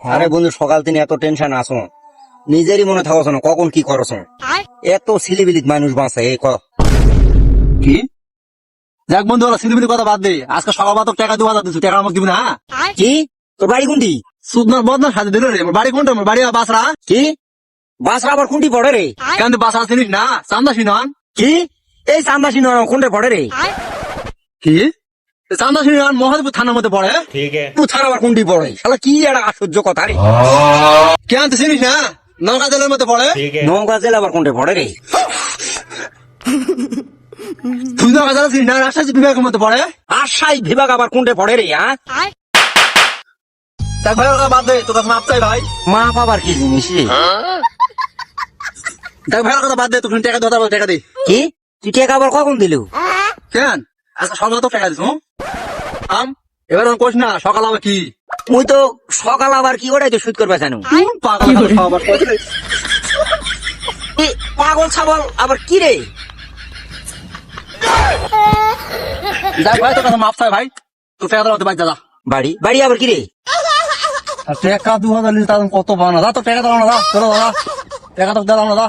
আরে বন্ধু সকাল থেকে এত টেনশন আসো নিজেরই মনে থাকছ না কখন কি করছ এত সিলিবিলিক মানুষ বাঁচে এই কি যাক বন্ধু ওরা সিলিমিলি কথা বাদ দে আজকে সকাল তো টাকা 2000 দিচ্ছি টাকা আমাকে দিবি না কি তোর বাড়ি কোনটি সুদনার বদনার সাথে দিল রে আমার বাড়ি কোনটা আমার বাড়ি বাসরা কি বাসরা আবার কোনটি পড়ে রে কেন বাসরা চিনিস না চান্দা সিনন কি এই চান্দাসী কোনটা পড়ে রে কি চান্দা সিনন মহাদেবপুর থানার মধ্যে পড়ে তুই ছাড়া আবার কোনটি পড়ে শালা কি একটা আশ্চর্য কথা রে কেন তুই চিনিস না নৌকা জেলের মধ্যে পড়ে নৌকা জেলা আবার কোনটা পড়ে রে তুই নৌকা জেলা চিনিস না রাজশাহী বিভাগের মধ্যে পড়ে আশাই বিভাগ আবার কোনটা পড়ে রে হ্যাঁ দেখ ভাই ওরা বাদ দে তোর কাছে মাপ চাই ভাই মা বাবার কি জিনিস রে দেখ ভাই ওর কথা বাদ দে তোকে টাকা 2000 টাকা দে কি তুই টাকা আবার কখন দিলু কেন আজকে সকালে তো টাকা দিস আম এবার আমি কোশ না সকাল আবার কি মুই তো সকাল আবার কি ওটাই তো শুট করবে জানো পাগল আবার পাগল ছাগল আবার কি রে দেখ ভাই তোর কাছে মাপ চাই ভাই তুই টাকা দাও বাইক যা বাড়ি বাড়ি আবার কি রে টাকা 2000 নিলে তার কত পাওয়া না যা তো টাকা দাও না যা চলো দাদা টাকা তো দাও না যা